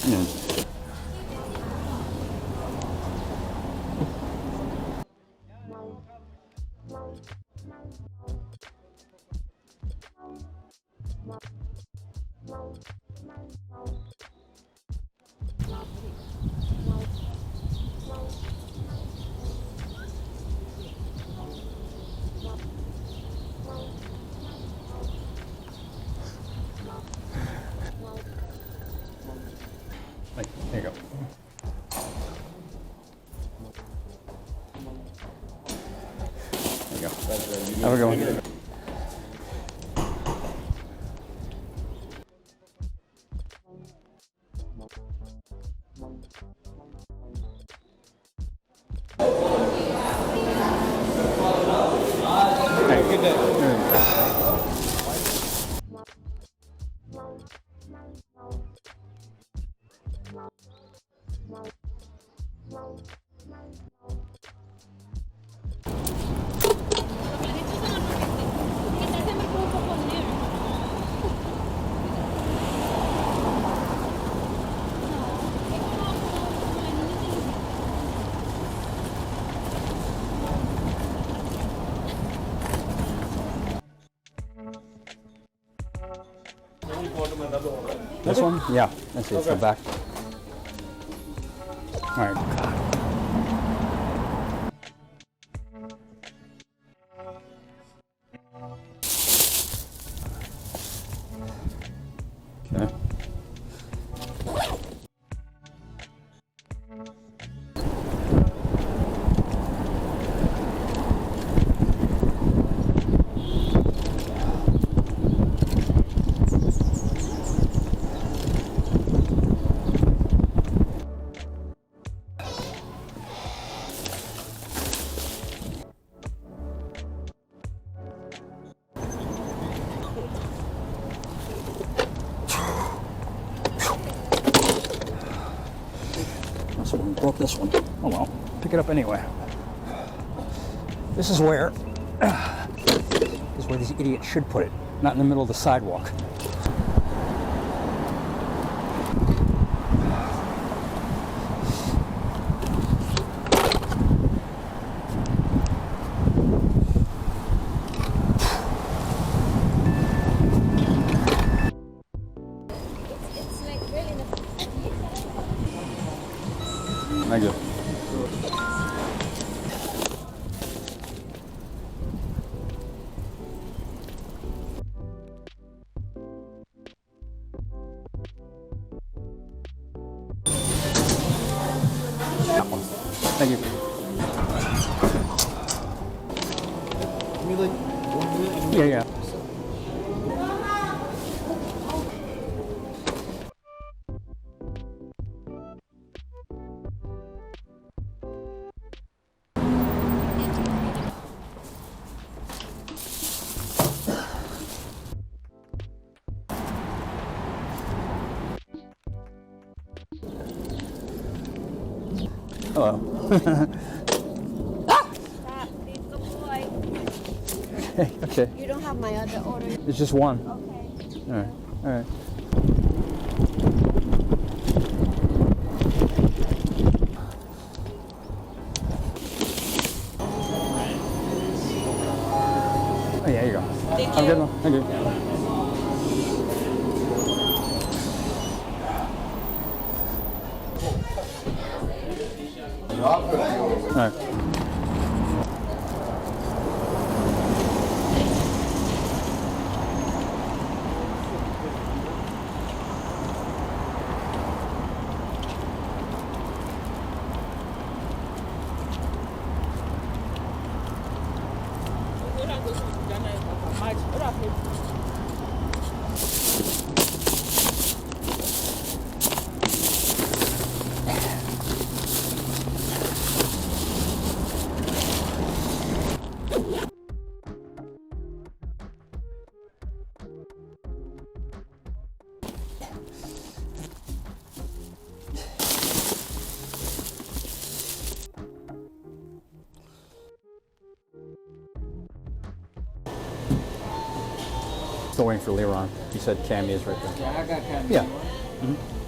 Yeah. Like, there you go. There you go. Have a good one. Hey, good day. This one? Yeah. Let's see. Let's go back. All right. Okay. So we broke this one. Oh well, pick it up anyway. This is where these idiots should put it, not in the middle of the sidewalk. Thank you. That one. Thank you. Yeah, yeah. Hello. Stop, please, good boy. Okay, okay. You don't have my other order. It's just one. Okay. All right, all right. Oh, yeah, here you go. Have a good one. Thank you. All right. Still waiting for Leron. He said Cammy is right there. Yeah, I got Cammy. Yeah. Mm-hmm.